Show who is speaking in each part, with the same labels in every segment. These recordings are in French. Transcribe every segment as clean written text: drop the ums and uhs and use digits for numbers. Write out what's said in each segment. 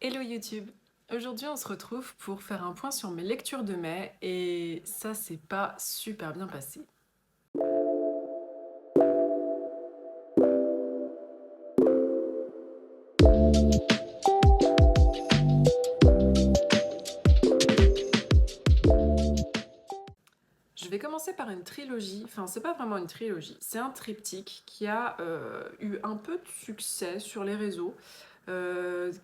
Speaker 1: Hello YouTube! Aujourd'hui on se retrouve pour faire un point sur mes lectures de mai et ça c'est pas super bien passé. Je vais commencer par une trilogie, enfin c'est pas vraiment une trilogie, c'est un triptyque qui a eu un peu de succès sur les réseaux,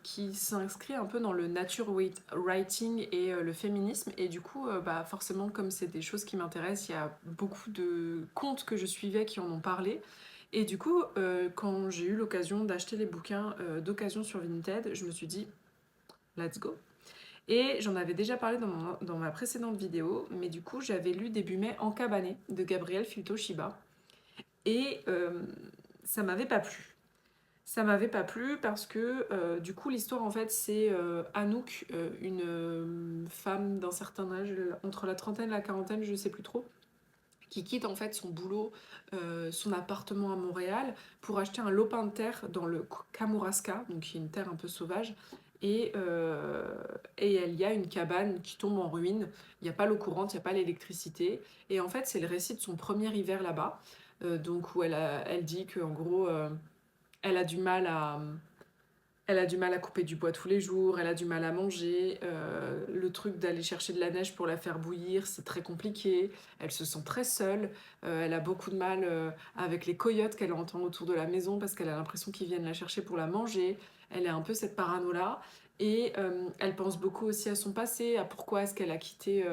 Speaker 1: qui s'inscrit un peu dans le nature writing et le féminisme et du coup bah, forcément comme c'est des choses qui m'intéressent, il y a beaucoup de comptes que je suivais qui en ont parlé et du coup quand j'ai eu l'occasion d'acheter les bouquins d'occasion sur Vinted, je me suis dit let's go. Et j'en avais déjà parlé dans ma précédente vidéo, mais du coup j'avais lu Début mai En cabané de Gabriel Filto-Shiba. Et ça m'avait pas plu. Ça m'avait pas plu parce que du coup l'histoire en fait c'est Anouk, une femme d'un certain âge, entre la trentaine et la quarantaine, je sais plus trop, qui quitte en fait son boulot, son appartement à Montréal pour acheter un lopin de terre dans le Kamouraska, donc qui est une terre un peu sauvage. Et il y a une cabane qui tombe en ruine, il n'y a pas l'eau courante, il n'y a pas l'électricité. Et en fait c'est le récit de son premier hiver là-bas, donc où elle dit qu'en gros elle a du mal à, elle a du mal à couper du bois tous les jours, elle a du mal à manger, le truc d'aller chercher de la neige pour la faire bouillir, c'est très compliqué, elle se sent très seule, elle a beaucoup de mal avec les coyotes qu'elle entend autour de la maison parce qu'elle a l'impression qu'ils viennent la chercher pour la manger, elle a un peu cette parano-là, et elle pense beaucoup aussi à son passé, à pourquoi est-ce qu'elle a quitté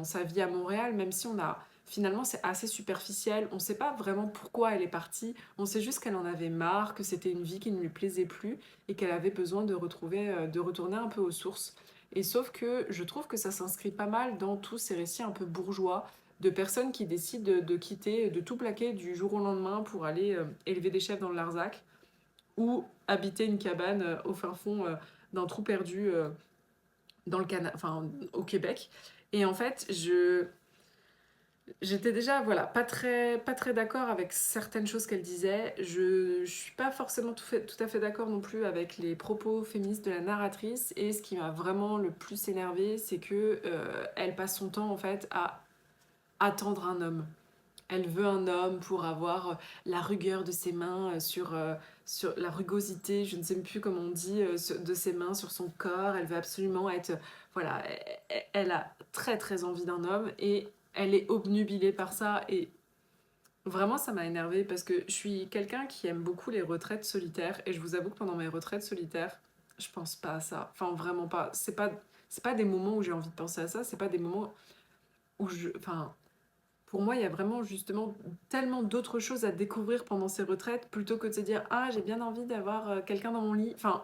Speaker 1: sa vie à Montréal, même si on a... Finalement, c'est assez superficiel. On ne sait pas vraiment pourquoi elle est partie. On sait juste qu'elle en avait marre, que c'était une vie qui ne lui plaisait plus et qu'elle avait besoin de de retourner un peu aux sources. Et sauf que je trouve que ça s'inscrit pas mal dans tous ces récits un peu bourgeois de personnes qui décident de quitter, de tout plaquer du jour au lendemain pour aller élever des chèvres dans le Larzac ou habiter une cabane au fin fond d'un trou perdu au Québec. Et en fait, j'étais déjà voilà, pas très d'accord avec certaines choses qu'elle disait. Je suis pas forcément tout à fait d'accord non plus avec les propos féministes de la narratrice. Et ce qui m'a vraiment le plus énervée, c'est que elle passe son temps en fait à attendre un homme. Elle veut un homme pour avoir la rugueur de ses mains sur la rugosité, je ne sais plus comment on dit, de ses mains sur son corps. Elle veut absolument être... Voilà, elle a très très envie d'un homme et elle est obnubilée par ça. Et vraiment, ça m'a énervée parce que je suis quelqu'un qui aime beaucoup les retraites solitaires. Et je vous avoue que pendant mes retraites solitaires, je pense pas à ça. Enfin, vraiment pas. C'est pas des moments où j'ai envie de penser à ça. C'est pas des moments où je... Enfin, pour moi, il y a vraiment justement tellement d'autres choses à découvrir pendant ces retraites plutôt que de se dire ah j'ai bien envie d'avoir quelqu'un dans mon lit. Enfin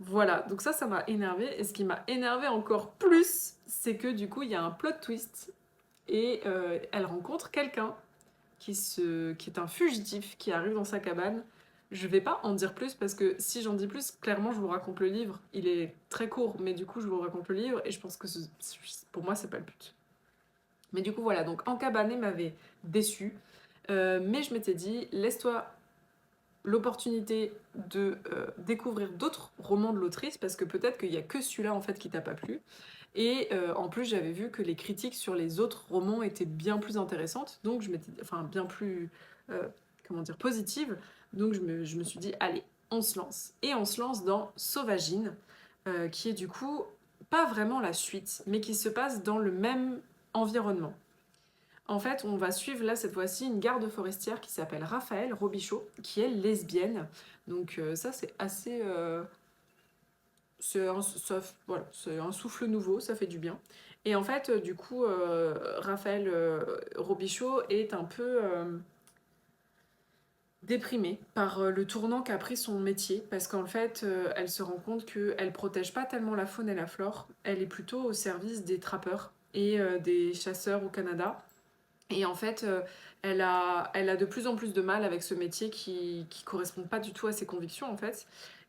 Speaker 1: voilà, donc ça m'a énervé et ce qui m'a énervé encore plus, c'est que du coup il y a un plot twist et elle rencontre quelqu'un qui est un fugitif qui arrive dans sa cabane. Je vais pas en dire plus parce que si j'en dis plus, clairement je vous raconte le livre. Il est très court, mais du coup je vous raconte le livre et je pense que pour moi c'est pas le but. Mais du coup, voilà, donc En cabané m'avait déçue. Mais je m'étais dit, laisse-toi l'opportunité de découvrir d'autres romans de l'autrice, parce que peut-être qu'il n'y a que celui-là en fait qui t'a pas plu. Et en plus, j'avais vu que les critiques sur les autres romans étaient bien plus intéressantes, donc je m'étais, enfin bien plus, comment dire, positives. Donc je me suis dit, allez, on se lance. Et on se lance dans Sauvagine, qui est du coup pas vraiment la suite, mais qui se passe dans le même environnement. En fait, on va suivre là cette fois-ci une garde forestière qui s'appelle Raphaël Robichaud, qui est lesbienne. Donc ça c'est assez... voilà, c'est un souffle nouveau, ça fait du bien. Et en fait, du coup, Raphaël Robichaud est un peu déprimée par le tournant qu'a pris son métier, parce qu'en fait, elle se rend compte qu'elle protège pas tellement la faune et la flore, elle est plutôt au service des trappeurs et des chasseurs au Canada. Et en fait, elle a de plus en plus de mal avec ce métier qui correspond pas du tout à ses convictions, en fait.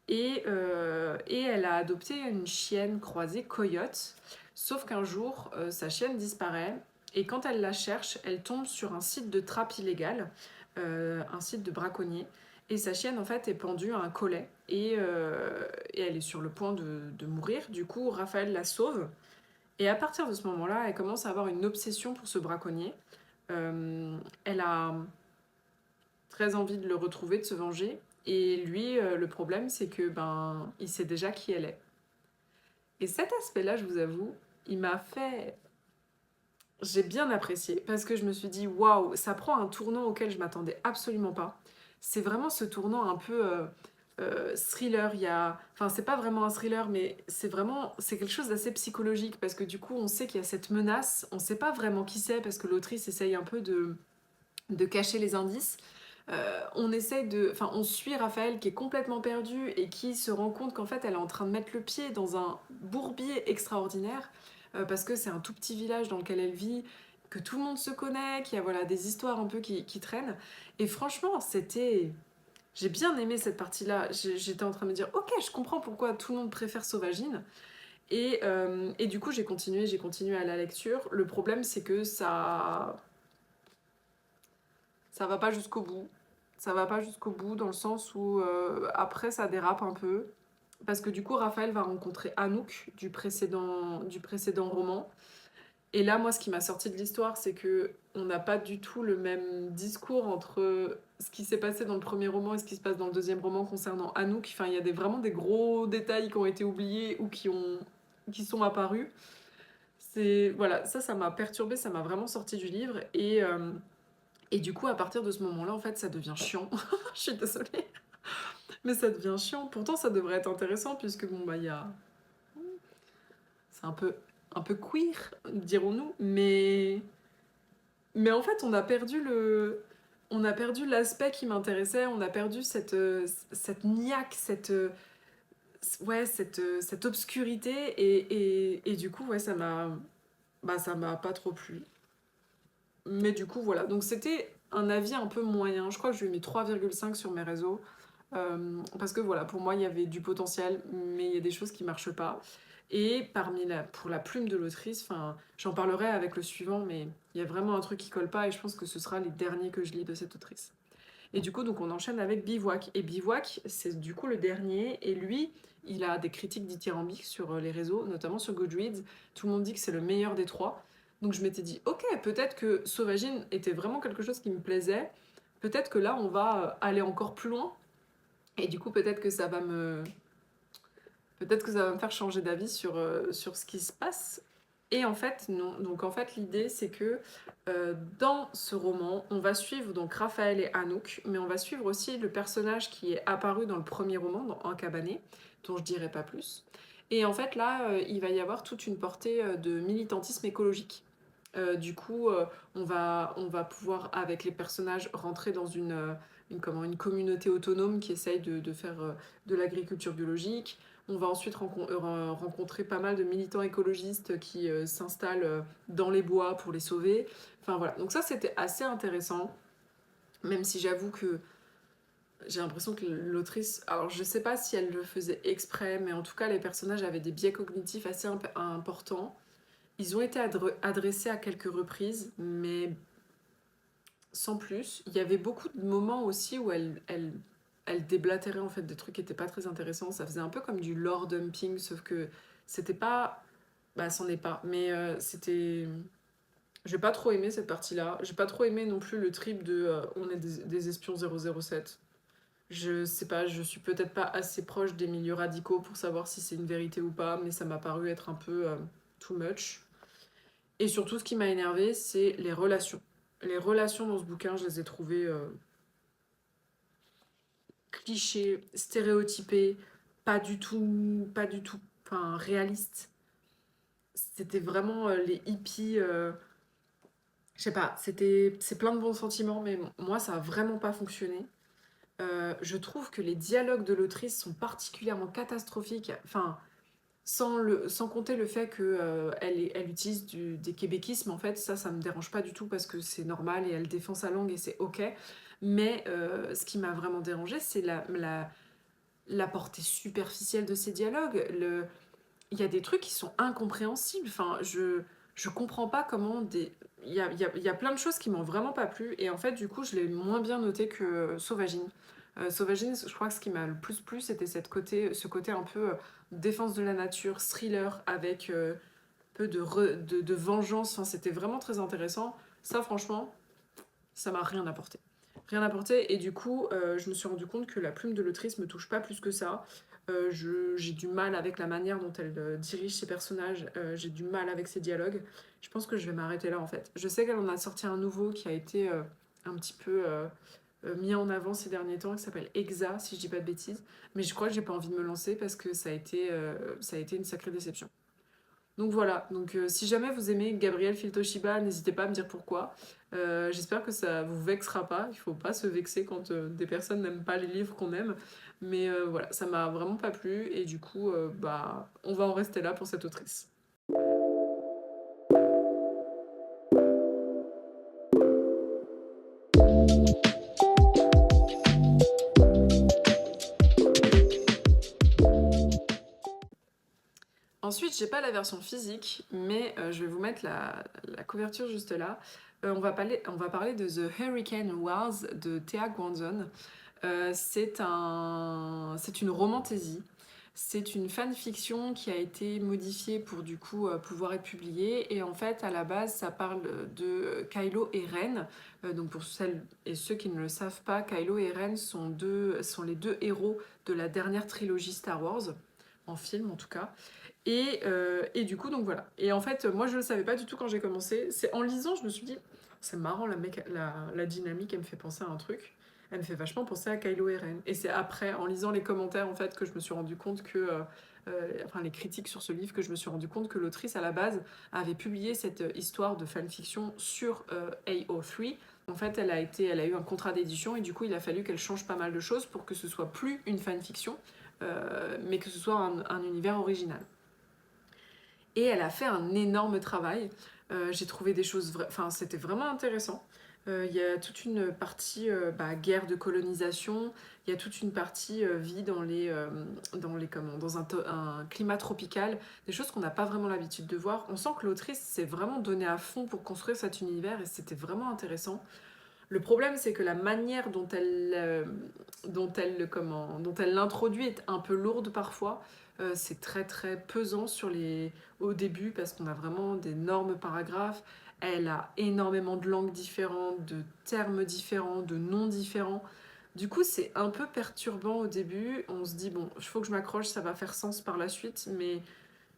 Speaker 1: Et elle a adopté une chienne croisée coyote. Sauf qu'un jour, sa chienne disparaît. Et quand elle la cherche, elle tombe sur un site de trappe illégale, un site de braconnier. et sa chienne en fait est pendue à un collet et elle est sur le point de mourir. Du coup, Raphaël la sauve et à partir de ce moment-là, elle commence à avoir une obsession pour ce braconnier. Elle a très envie de le retrouver, de se venger. Et lui, le problème, c'est que il sait déjà qui elle est. Et cet aspect-là, je vous avoue, il m'a fait. J'ai bien apprécié parce que je me suis dit waouh, ça prend un tournant auquel je m'attendais absolument pas. C'est vraiment ce tournant un peu thriller. Enfin, c'est pas vraiment un thriller, mais c'est quelque chose d'assez psychologique parce que du coup, on sait qu'il y a cette menace. On sait pas vraiment qui c'est parce que l'autrice essaye un peu de cacher les indices. On suit Raphaël qui est complètement perdu et qui se rend compte qu'en fait elle est en train de mettre le pied dans un bourbier extraordinaire parce que c'est un tout petit village dans lequel elle vit, que tout le monde se connaît, qu'il y a voilà, des histoires un peu qui traînent. Et franchement, j'ai bien aimé cette partie-là. J'étais en train de me dire, ok, je comprends pourquoi tout le monde préfère Sauvagine. Et du coup, j'ai continué à la lecture. Le problème, c'est que ça va pas jusqu'au bout. Ça va pas jusqu'au bout dans le sens où après ça dérape un peu. Parce que du coup, Raphaël va rencontrer Anouk du précédent roman. Et là, moi, ce qui m'a sorti de l'histoire, c'est que on n'a pas du tout le même discours entre ce qui s'est passé dans le premier roman et ce qui se passe dans le deuxième roman concernant Anouk. Enfin, il y a vraiment des gros détails qui ont été oubliés ou qui sont apparus. Voilà, ça m'a perturbée, ça m'a vraiment sorti du livre. Et du coup, à partir de ce moment-là, en fait, ça devient chiant. Je suis désolée, mais ça devient chiant. Pourtant, ça devrait être intéressant, puisque bon, il y a. C'est un peu queer, dirons-nous, mais en fait, on a perdu l'aspect qui m'intéressait, on a perdu cette niaque, cette obscurité, et du coup, ouais, ça m'a pas trop plu. Mais du coup, voilà. Donc, c'était un avis un peu moyen. Je crois que je lui ai mis 3,5 sur mes réseaux. Parce que voilà, pour moi, il y avait du potentiel, mais il y a des choses qui marchent pas. Et pour la plume de l'autrice, enfin, j'en parlerai avec le suivant, mais il y a vraiment un truc qui colle pas, et je pense que ce sera les derniers que je lis de cette autrice. Et du coup, donc on enchaîne avec Bivouac. Et Bivouac, c'est du coup le dernier, et lui, il a des critiques dithyrambiques sur les réseaux, notamment sur Goodreads. Tout le monde dit que c'est le meilleur des trois. Donc je m'étais dit, ok, peut-être que Sauvagine était vraiment quelque chose qui me plaisait. Peut-être que là, on va aller encore plus loin. Et du coup, peut-être que ça va me faire changer d'avis sur ce qui se passe. Et en fait, non. Donc en fait, l'idée, c'est que dans ce roman, on va suivre donc Raphaël et Anouk, mais on va suivre aussi le personnage qui est apparu dans le premier roman, dans Un cabanet, dont je dirai pas plus. Et en fait, là, il va y avoir toute une portée de militantisme écologique. Du coup, on va pouvoir, avec les personnages, rentrer dans une communauté autonome qui essaye de faire de l'agriculture biologique. On va ensuite rencontrer pas mal de militants écologistes qui s'installent dans les bois pour les sauver. Enfin voilà, donc ça c'était assez intéressant, même si j'avoue que j'ai l'impression que l'autrice, alors je sais pas si elle le faisait exprès, mais en tout cas les personnages avaient des biais cognitifs assez importants. Ils ont été adressés à quelques reprises, mais sans plus. Il y avait beaucoup de moments aussi où elle déblatérait en fait des trucs qui étaient pas très intéressants. Ça faisait un peu comme du lore dumping, sauf que c'était pas. Bah, c'en est pas. Mais c'était. J'ai pas trop aimé cette partie-là. J'ai pas trop aimé non plus le trip de on est des espions 007. Je sais pas, je suis peut-être pas assez proche des milieux radicaux pour savoir si c'est une vérité ou pas, mais ça m'a paru être un peu too much. Et surtout, ce qui m'a énervé, c'est les relations. Les relations dans ce bouquin, je les ai trouvées clichés, stéréotypées, pas du tout, enfin, réalistes. C'était vraiment les hippies. Je sais pas, c'est plein de bons sentiments, mais moi, ça a vraiment pas fonctionné. Je trouve que les dialogues de l'autrice sont particulièrement catastrophiques. Enfin, sans compter le fait qu'elle elle utilise des québéquismes, en fait, ça me dérange pas du tout parce que c'est normal et elle défend sa langue et c'est ok. Mais ce qui m'a vraiment dérangé, c'est la portée superficielle de ces dialogues. Il y a des trucs qui sont incompréhensibles. Enfin, je comprends pas comment des. Il y a plein de choses qui m'ont vraiment pas plu et en fait, du coup, je l'ai moins bien noté que Sauvagine. Sauvagine, je crois que ce qui m'a le plus plu, c'était ce côté un peu défense de la nature, thriller, avec peu de vengeance. Enfin, c'était vraiment très intéressant. Ça, franchement, ça m'a rien apporté. Rien apporté, et du coup, je me suis rendu compte que la plume de l'autrice me touche pas plus que ça. J'ai du mal avec la manière dont elle dirige ses personnages, j'ai du mal avec ses dialogues. Je pense que je vais m'arrêter là en fait. Je sais qu'elle en a sorti un nouveau qui a été un petit peu mis en avant ces derniers temps, qui s'appelle Exa, si je dis pas de bêtises. Mais je crois que j'ai pas envie de me lancer parce que ça a été une sacrée déception. Donc voilà, donc si jamais vous aimez Gabriel Filtoshiba, n'hésitez pas à me dire pourquoi. J'espère que ça vous vexera pas, il faut pas se vexer quand des personnes n'aiment pas les livres qu'on aime. Mais voilà, ça m'a vraiment pas plu et du coup, bah, on va en rester là pour cette autrice. Ensuite, j'ai pas la version physique, mais je vais vous mettre la couverture juste là. On va parler de The Hurricane Wars de Thea Gwanzon. C'est une romantaisie. C'est une fanfiction qui a été modifiée pour du coup pouvoir être publiée. Et en fait, à la base, ça parle de Kylo et Ren. Donc pour celles et ceux qui ne le savent pas, Kylo et Ren sont les deux héros de la dernière trilogie Star Wars, en film en tout cas. Et du coup, donc voilà. Et en fait, moi je le savais pas du tout quand j'ai commencé. C'est en lisant, je me suis dit, c'est marrant, la dynamique, elle me fait penser à un truc. Elle me fait vachement penser à Kylo et Ren. Et c'est après, en lisant les commentaires, en fait, que je me suis rendu compte que. Enfin, les critiques sur ce livre, que je me suis rendu compte que l'autrice, à la base, avait publié cette histoire de fanfiction sur AO3. En fait, elle a eu un contrat d'édition et du coup, il a fallu qu'elle change pas mal de choses pour que ce soit plus une fanfiction, mais que ce soit un univers original. Et elle a fait un énorme travail. J'ai trouvé des choses, enfin c'était vraiment intéressant. Il y a toute une partie guerre de colonisation, il y a toute une partie vie dans un climat tropical, des choses qu'on n'a pas vraiment l'habitude de voir. On sent que l'autrice s'est vraiment donnée à fond pour construire cet univers et c'était vraiment intéressant. Le problème, c'est que la manière dont elle l'introduit est un peu lourde parfois. C'est très très pesant au début parce qu'on a vraiment d'énormes paragraphes. Elle a énormément de langues différentes, de termes différents, de noms différents. Du coup, c'est un peu perturbant au début. On se dit, bon, il faut que je m'accroche, ça va faire sens par la suite. Mais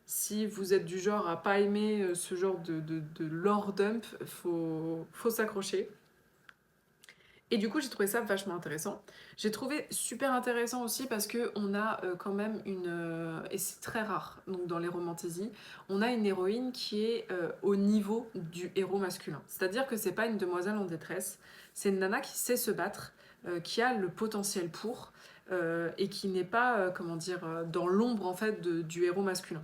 Speaker 1: si vous êtes du genre à pas aimer ce genre de lore dump, faut s'accrocher. Et du coup, j'ai trouvé ça vachement intéressant. J'ai trouvé super intéressant aussi parce que on a quand même et c'est très rare, donc dans les romantaisies, on a une héroïne qui est au niveau du héros masculin. C'est-à-dire que c'est pas une demoiselle en détresse, c'est une nana qui sait se battre, qui a le potentiel pour, et qui n'est pas, comment dire, dans l'ombre en fait du héros masculin.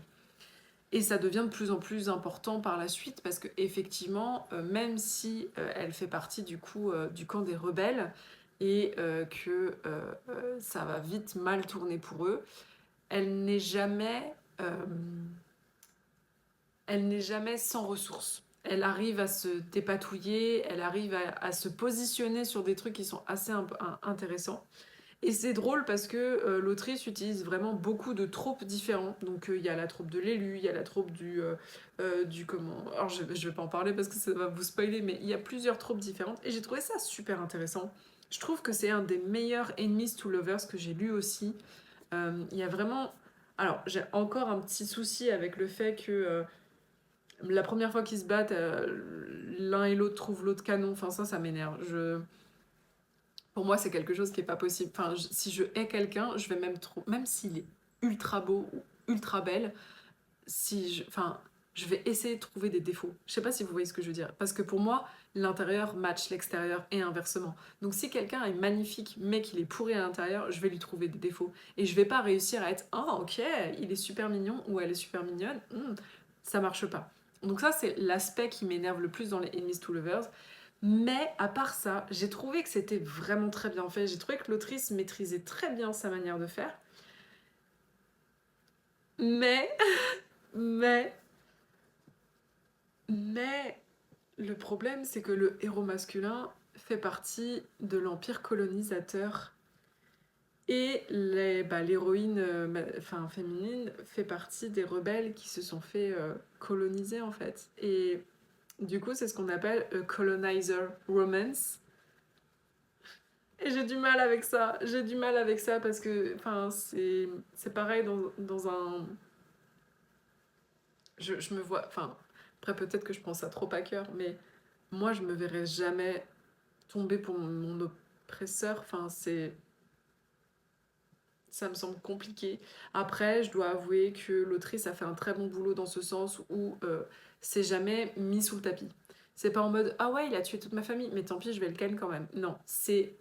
Speaker 1: Et ça devient de plus en plus important par la suite parce que effectivement, même si elle fait partie du coup du camp des rebelles et que ça va vite mal tourner pour eux, elle n'est jamais, euh, elle n'est jamais sans ressources. Elle arrive à se dépatouiller, elle arrive à se positionner sur des trucs qui sont assez intéressants. Et c'est drôle parce que l'autrice utilise vraiment beaucoup de tropes différents. Donc il y a la trope de l'élu, il y a la trope du comment. Alors je vais pas en parler parce que ça va vous spoiler, mais il y a plusieurs tropes différentes. Et j'ai trouvé ça super intéressant. Je trouve que c'est un des meilleurs Enemies to Lovers que j'ai lu aussi. Il y a vraiment. Alors j'ai encore un petit souci avec le fait que la première fois qu'ils se battent, l'un et l'autre trouvent l'autre canon. Enfin ça m'énerve. Pour moi, c'est quelque chose qui est pas possible. Enfin, si je hais quelqu'un, je vais même s'il est ultra beau ou ultra belle, enfin, je vais essayer de trouver des défauts. Je sais pas si vous voyez ce que je veux dire. Parce que pour moi, l'intérieur match l'extérieur et inversement. Donc si quelqu'un est magnifique mais qu'il est pourri à l'intérieur, je vais lui trouver des défauts. Et je vais pas réussir à être ah ok, il est super mignon ou elle est super mignonne. Ça marche pas. Donc ça, c'est l'aspect qui m'énerve le plus dans les Enemies to Lovers. Mais à part ça, j'ai trouvé que c'était vraiment très bien fait. J'ai trouvé que l'autrice maîtrisait très bien sa manière de faire. Mais, mais, mais, le problème, c'est que le héros masculin fait partie de l'empire colonisateur Et l'héroïne féminine fait partie des rebelles qui se sont fait coloniser en fait. Et du coup, c'est ce qu'on appelle a colonizer romance. Et j'ai du mal avec ça. J'ai du mal avec ça parce que c'est pareil dans un... Je me vois... après peut-être que je prends ça trop à cœur, mais moi je me verrais jamais tomber pour mon oppresseur. Ça me semble compliqué. Après, je dois avouer que l'autrice a fait un très bon boulot dans ce sens où c'est jamais mis sous le tapis. C'est pas en mode ah ouais, il a tué toute ma famille, mais tant pis, je vais le ken quand même. Non, c'est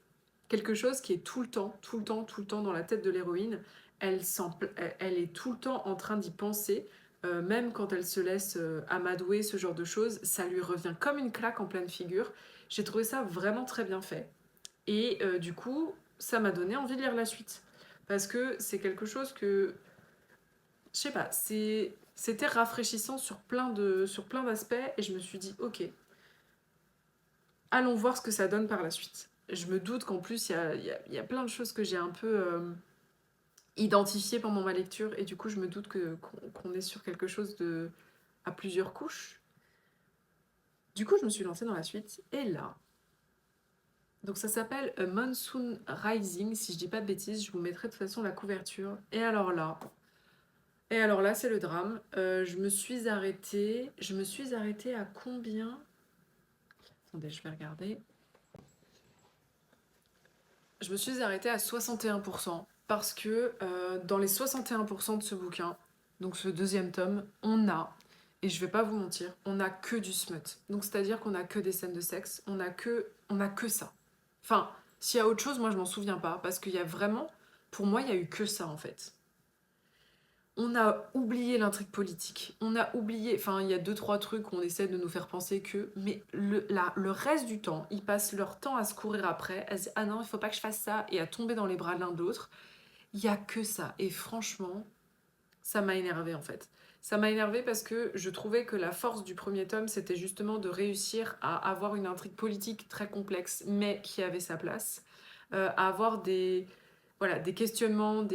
Speaker 1: quelque chose qui est tout le temps, tout le temps, tout le temps dans la tête de l'héroïne. Elle est tout le temps en train d'y penser. Même quand elle se laisse amadouer, ce genre de choses, ça lui revient comme une claque en pleine figure. J'ai trouvé ça vraiment très bien fait. Et du coup, ça m'a donné envie de lire la suite. Parce que c'est quelque chose que, je sais pas, c'était rafraîchissant sur plein d'aspects. Et je me suis dit, ok, allons voir ce que ça donne par la suite. Je me doute qu'en plus, il y a plein de choses que j'ai un peu identifiées pendant ma lecture. Et du coup, je me doute qu'on est sur quelque chose à plusieurs couches. Du coup, je me suis lancée dans la suite. Et là, donc ça s'appelle A Monsoon Rising, si je dis pas de bêtises, je vous mettrai de toute façon la couverture. Et alors là, c'est le drame. Je me suis arrêtée à combien? Attendez, je vais regarder. Je me suis arrêtée à 61%, parce que dans les 61% de ce bouquin, donc ce deuxième tome, et je vais pas vous mentir, on a que du smut. Donc c'est-à-dire qu'on a que des scènes de sexe, on a que ça. Enfin, s'il y a autre chose, moi je m'en souviens pas, parce qu'il y a vraiment, pour moi, il y a eu que ça en fait. On a oublié l'intrigue politique. On a oublié, il y a 2-3 trucs où on essaie de nous faire penser que, mais le reste du temps, ils passent leur temps à se courir après, à se dire ah non, il faut pas que je fasse ça, et à tomber dans les bras de l'un de l'autre. Il y a que ça. Et franchement, ça m'a énervée en fait. Ça m'a énervée parce que je trouvais que la force du premier tome, c'était justement de réussir à avoir une intrigue politique très complexe, mais qui avait sa place. À avoir des questionnements,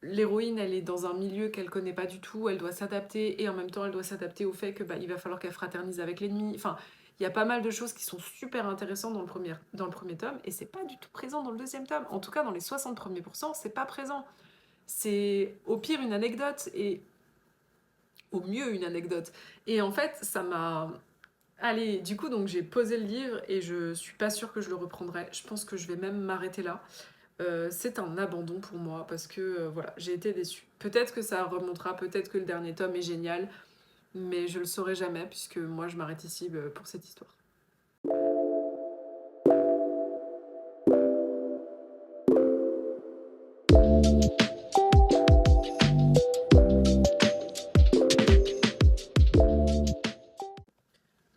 Speaker 1: l'héroïne, elle est dans un milieu qu'elle connaît pas du tout, elle doit s'adapter, et en même temps, elle doit s'adapter au fait que il va falloir qu'elle fraternise avec l'ennemi. Il y a pas mal de choses qui sont super intéressantes dans le premier tome, et c'est pas du tout présent dans le deuxième tome. En tout cas, dans les 60 premiers pourcents, c'est pas présent. C'est au pire une anecdote, et au mieux une anecdote. Et en fait, ça m'a... Allez, du coup, donc j'ai posé le livre, et je suis pas sûre que je le reprendrai. Je pense que je vais même m'arrêter là. C'est un abandon pour moi parce que voilà, j'ai été déçue. Peut-être que ça remontera, peut-être que le dernier tome est génial, mais je le saurai jamais puisque moi je m'arrête ici pour cette histoire.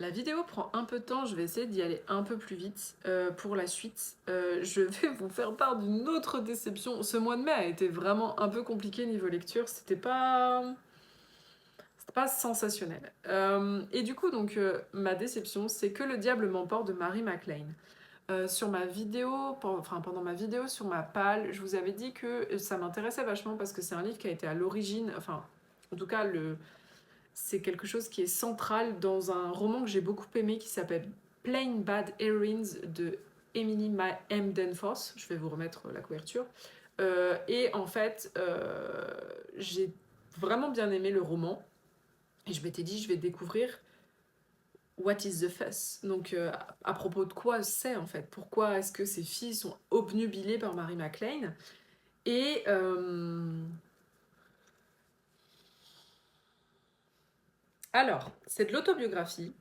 Speaker 1: La vidéo prend un peu de temps, je vais essayer d'y aller un peu plus vite pour la suite. Je vais vous faire part d'une autre déception. Ce mois de mai a été vraiment un peu compliqué niveau lecture, c'était pas sensationnel. Et du coup, donc, ma déception, c'est Que le diable m'emporte de Mary MacLane. Sur ma vidéo, pendant ma vidéo sur ma palle, je vous avais dit que ça m'intéressait vachement parce que c'est un livre qui a été à l'origine, en tout cas, c'est quelque chose qui est central dans un roman que j'ai beaucoup aimé qui s'appelle Plain Bad Earrings de Emily M. Danforth. Je vais vous remettre la couverture. Et en fait, j'ai vraiment bien aimé le roman. Et je m'étais dit, je vais découvrir What is the fuss? Donc, à propos de quoi c'est en fait? Pourquoi est-ce que ces filles sont obnubilées par Mary MacLane? Et alors, c'est de l'autobiographie.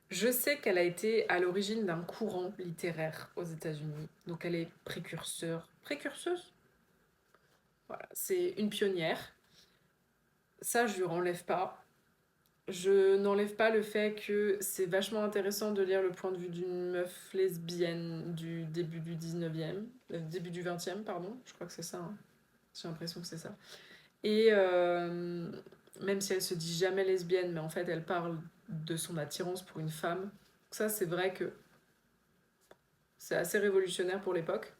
Speaker 1: Je sais qu'elle a été à l'origine d'un courant littéraire aux États-Unis. Donc, elle est précurseuse? Voilà, c'est une pionnière. Ça, je lui enlève pas. Je n'enlève pas le fait que c'est vachement intéressant de lire le point de vue d'une meuf lesbienne du début du 19e, début du 20e, pardon, je crois que c'est ça, hein. J'ai l'impression que c'est ça. Et même si elle se dit jamais lesbienne, mais en fait elle parle de son attirance pour une femme, ça c'est vrai que c'est assez révolutionnaire pour l'époque.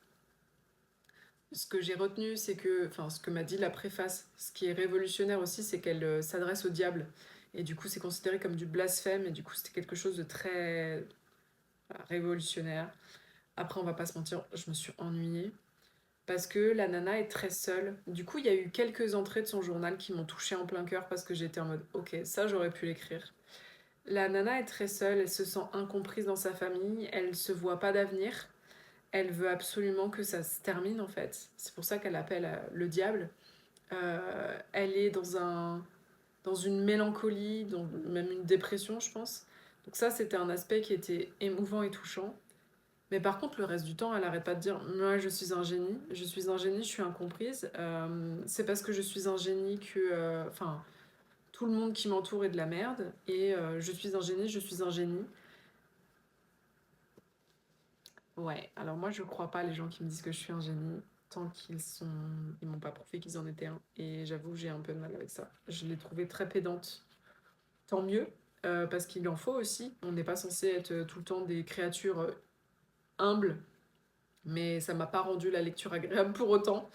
Speaker 1: Ce que j'ai retenu, c'est que, enfin, ce que m'a dit la préface, ce qui est révolutionnaire aussi, c'est qu'elle s'adresse au diable. Et du coup, c'est considéré comme du blasphème, et du coup, c'était quelque chose de très révolutionnaire. Après, on va pas se mentir, je me suis ennuyée. Parce que la nana est très seule. Du coup, il y a eu quelques entrées de son journal qui m'ont touchée en plein cœur parce que j'étais en mode, ok, ça j'aurais pu l'écrire. La nana est très seule, elle se sent incomprise dans sa famille, elle se voit pas d'avenir, elle veut absolument que ça se termine en fait. C'est pour ça qu'elle appelle le diable. Elle est dans une mélancolie, même une dépression, je pense. Donc ça, c'était un aspect qui était émouvant et touchant. Mais par contre, le reste du temps, elle arrête pas de dire moi, je suis un génie, je suis un génie, je suis incomprise. C'est parce que je suis un génie que. Enfin, tout le monde qui m'entoure est de la merde. Et je suis un génie, je suis un génie. Ouais, alors moi, je crois pas les gens qui me disent que je suis un génie tant qu'ils sont. Ils m'ont pas prouvé qu'ils en étaient un. Et j'avoue que j'ai un peu de mal avec ça. Je l'ai trouvée très pédante. Tant mieux, parce qu'il en faut aussi. On n'est pas censé être tout le temps des créatures humbles. Mais ça m'a pas rendu la lecture agréable pour autant.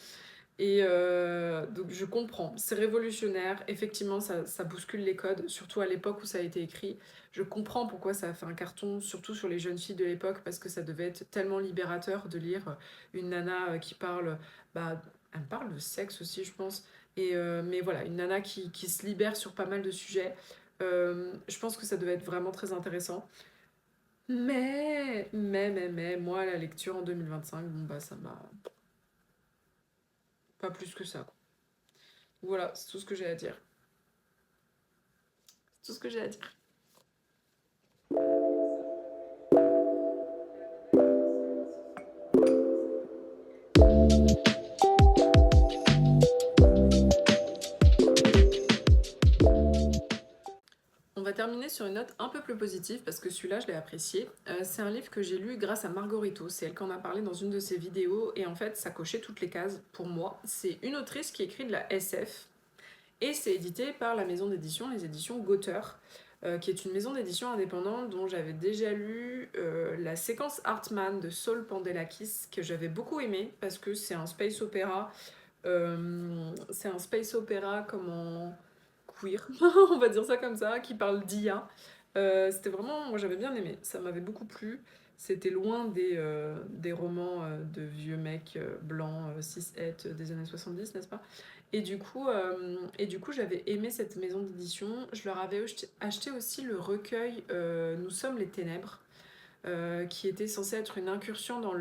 Speaker 1: Et donc je comprends, c'est révolutionnaire, effectivement ça bouscule les codes, surtout à l'époque où ça a été écrit. Je comprends pourquoi ça a fait un carton, surtout sur les jeunes filles de l'époque, parce que ça devait être tellement libérateur de lire une nana qui parle, bah, elle parle de sexe aussi je pense, et, mais voilà, une nana qui se libère sur pas mal de sujets. Je pense que ça devait être vraiment très intéressant. Mais, moi la lecture en 2025, bon bah ça m'a pas plus que ça. Voilà, c'est tout ce que j'ai à dire. C'est tout ce que j'ai à dire. On va terminer sur une note un peu plus positive parce que celui-là je l'ai apprécié. C'est un livre que j'ai lu grâce à Margorito, c'est elle qui en a parlé dans une de ses vidéos et en fait ça cochait toutes les cases pour moi. C'est une autrice qui écrit de la SF et c'est édité par la maison d'édition, les éditions Gauteur, qui est une maison d'édition indépendante dont j'avais déjà lu la séquence Hartman de Saul Pandelakis que j'avais beaucoup aimé parce que c'est un space opéra comme en queer, on va dire ça comme ça, qui parle d'IA. C'était vraiment, moi j'avais bien aimé, ça m'avait beaucoup plu. C'était loin des romans de vieux mecs blancs, cis-het des années 70, n'est-ce pas? Et du coup, j'avais aimé cette maison d'édition. Je leur avais acheté aussi le recueil Nous sommes les ténèbres, qui était censé être une incursion dans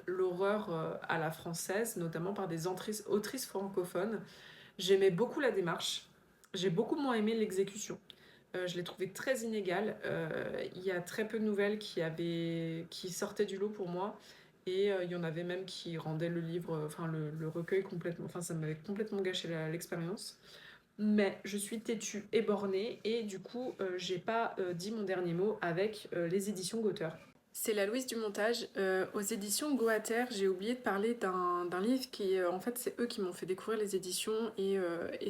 Speaker 1: l'horreur à la française, notamment par des autrices francophones. J'aimais beaucoup la démarche, j'ai beaucoup moins aimé l'exécution. Je l'ai trouvé très inégale. Il y a très peu de nouvelles qui sortaient du lot pour moi. Et il y en avait même qui rendaient le livre, enfin le recueil complètement. Enfin, ça m'avait complètement gâché l'expérience. Mais je suis têtue et bornée, et du coup, j'ai pas dit mon dernier mot avec les éditions Gauteur. C'est la Louise du montage. Aux éditions Goater, j'ai oublié de parler d'un livre qui, en fait, c'est eux qui m'ont fait découvrir les éditions et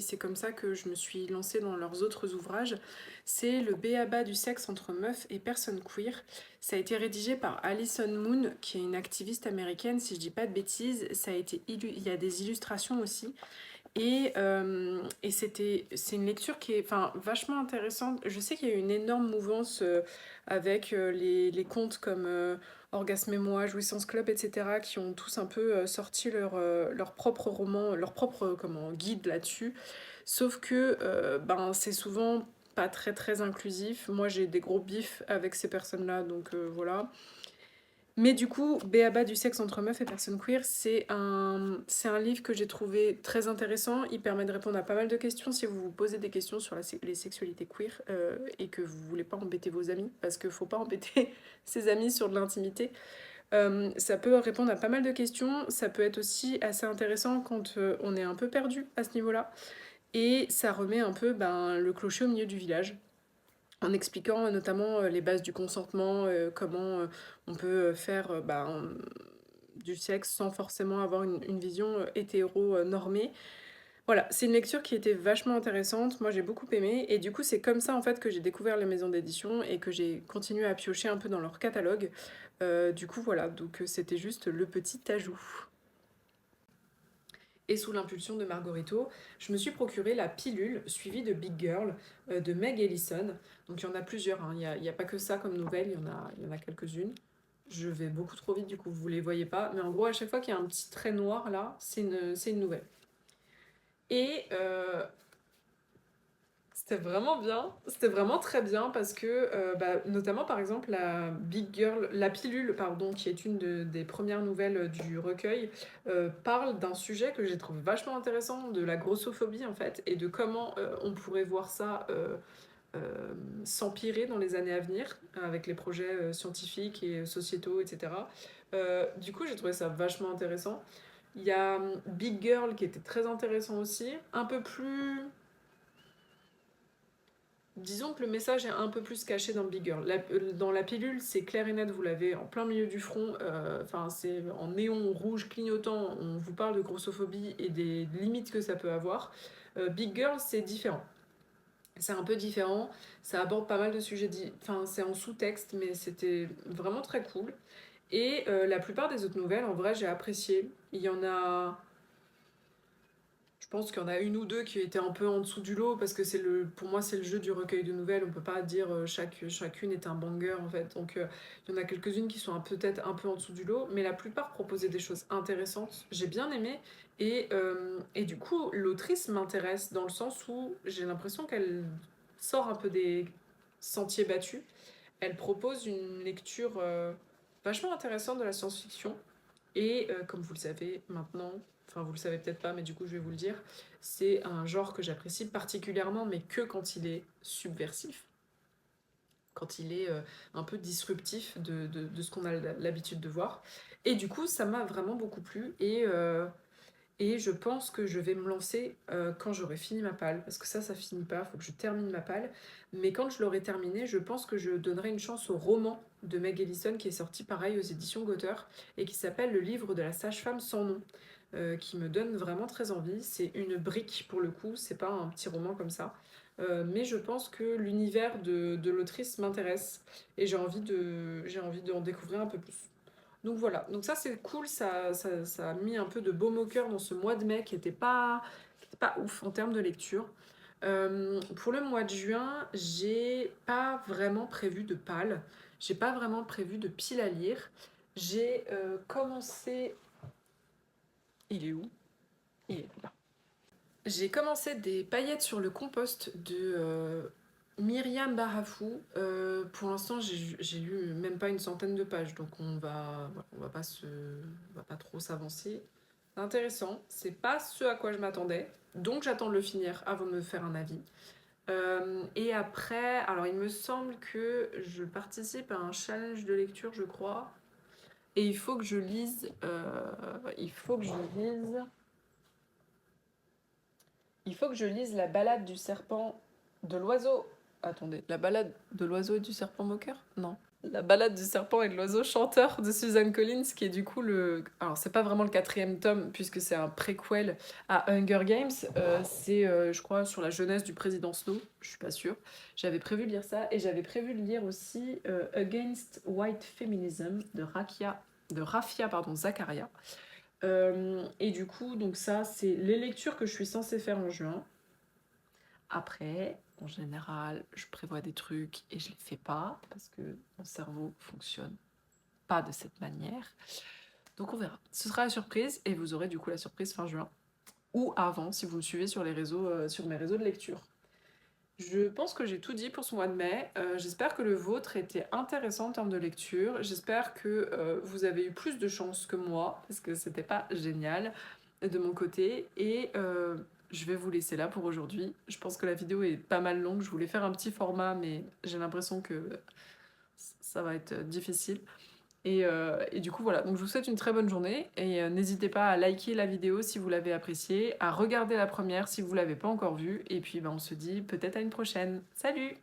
Speaker 1: c'est comme ça que je me suis lancée dans leurs autres ouvrages. C'est Le b.a-ba du sexe entre meufs et personnes queer. Ça a été rédigé par Alison Moon, qui est une activiste américaine, si je dis pas de bêtises. Il y a des illustrations aussi. C'est une lecture qui est enfin, vachement intéressante. Je sais qu'il y a eu une énorme mouvance avec les contes comme Orgasme et moi, Jouissance Club, etc., qui ont tous un peu sorti leur propre roman, leur propre guide là-dessus. Sauf que ben, c'est souvent pas très très inclusif. Moi j'ai des gros bifs avec ces personnes-là, donc voilà. Mais du coup, B.A.-ba du sexe entre meufs et personnes queer, c'est un livre que j'ai trouvé très intéressant. Il permet de répondre à pas mal de questions si vous vous posez des questions sur les sexualités queer et que vous voulez pas embêter vos amis, parce qu'il faut pas embêter ses amis sur de l'intimité. Ça peut répondre à pas mal de questions. Ça peut être aussi assez intéressant quand on est un peu perdu à ce niveau-là. Et ça remet un peu ben, le clocher au milieu du village en expliquant notamment les bases du consentement, comment on peut faire du sexe sans forcément avoir une vision hétéro-normée. Voilà, c'est une lecture qui était vachement intéressante, moi j'ai beaucoup aimé, et du coup c'est comme ça en fait que j'ai découvert les maisons d'édition et que j'ai continué à piocher un peu dans leur catalogue. Du coup voilà, donc c'était juste le petit ajout. Et sous l'impulsion de Margarito, je me suis procuré la pilule suivie de Big Girl de Meg Ellison. Donc il y en a plusieurs, hein. Il y a pas que ça comme nouvelle, il y en a quelques-unes. Je vais beaucoup trop vite, du coup vous les voyez pas. Mais en gros, à chaque fois qu'il y a un petit trait noir là, c'est une nouvelle. Et c'était vraiment bien, c'était vraiment très bien parce que, notamment par exemple la Big Girl, la pilule, pardon, qui est des premières nouvelles du recueil, parle d'un sujet que j'ai trouvé vachement intéressant, de la grossophobie en fait, et de comment on pourrait voir ça s'empirer dans les années à venir, avec les projets scientifiques et sociétaux, etc. Du coup, j'ai trouvé ça vachement intéressant. Il y a Big Girl qui était très intéressant aussi, un peu plus. Disons que le message est un peu plus caché dans Big Girl. Dans la pilule, c'est clair et net, vous l'avez en plein milieu du front, enfin c'est en néon rouge clignotant, on vous parle de grossophobie et des limites que ça peut avoir. Big Girl, c'est différent. C'est un peu différent, ça aborde pas mal de sujets, enfin c'est en sous-texte, mais c'était vraiment très cool. Et la plupart des autres nouvelles, en vrai, j'ai apprécié. Il y en a. Je pense qu'il y en a une ou deux qui étaient un peu en dessous du lot parce que pour moi c'est le jeu du recueil de nouvelles. On peut pas dire chacune est un banger en fait. Donc il y en a quelques-unes qui sont peut-être un peu en dessous du lot, mais la plupart proposaient des choses intéressantes. J'ai bien aimé et du coup l'autrice m'intéresse dans le sens où j'ai l'impression qu'elle sort un peu des sentiers battus. Elle propose une lecture vachement intéressante de la science-fiction et comme vous le savez maintenant, enfin vous le savez peut-être pas, mais du coup je vais vous le dire, c'est un genre que j'apprécie particulièrement, mais que quand il est subversif, quand il est un peu disruptif de ce qu'on a l'habitude de voir. Et du coup ça m'a vraiment beaucoup plu et je pense que je vais me lancer quand j'aurai fini ma palle, parce que ça finit pas, faut que je termine ma palle. Mais quand je l'aurai terminé, je pense que je donnerai une chance au roman de Meg Ellison qui est sorti pareil aux éditions Gauteur et qui s'appelle Le livre de la sage-femme sans nom, qui me donne vraiment très envie. C'est une brique pour le coup, c'est pas un petit roman comme ça. Mais je pense que l'univers de l'autrice m'intéresse et j'ai envie d'en découvrir un peu plus. Donc voilà, donc ça c'est cool, ça a mis un peu de baume au cœur dans ce mois de mai qui était pas ouf en termes de lecture. Pour le mois de juin, j'ai pas vraiment prévu de pal, j'ai pas vraiment prévu de pile à lire. J'ai commencé. Il est où? Il est là. J'ai commencé des paillettes sur le compost de Myriam Barafou. Pour l'instant, j'ai lu même pas une centaine de pages, donc on va pas trop s'avancer. C'est intéressant, c'est pas ce à quoi je m'attendais, donc j'attends de le finir avant de me faire un avis. Et après, alors il me semble que je participe à un challenge de lecture, je crois, et il faut que je lise. Il faut que je lise la balade du serpent de l'oiseau. Attendez, la balade de l'oiseau et du serpent moqueur? Non. La balade du serpent et de l'oiseau chanteur de Suzanne Collins, qui est du coup le. Alors, c'est pas vraiment le quatrième tome, puisque c'est un préquel à Hunger Games. C'est, je crois, sur la jeunesse du président Snow. Je suis pas sûre. J'avais prévu de lire ça, et j'avais prévu de lire aussi Against White Feminism de Rafia Zakaria. Et du coup, donc ça, c'est les lectures que je suis censée faire en juin. Après, en général, je prévois des trucs et je les fais pas parce que mon cerveau fonctionne pas de cette manière. Donc on verra. Ce sera la surprise et vous aurez du coup la surprise fin juin ou avant si vous me suivez sur les réseaux, sur mes réseaux de lecture. Je pense que j'ai tout dit pour ce mois de mai. J'espère que le vôtre était intéressant en termes de lecture. J'espère que vous avez eu plus de chance que moi, parce que c'était pas génial de mon côté. Et je vais vous laisser là pour aujourd'hui. Je pense que la vidéo est pas mal longue. Je voulais faire un petit format, mais j'ai l'impression que ça va être difficile. Et du coup voilà, donc je vous souhaite une très bonne journée et n'hésitez pas à liker la vidéo si vous l'avez appréciée, à regarder la première si vous l'avez pas encore vue et puis on se dit peut-être à une prochaine. Salut!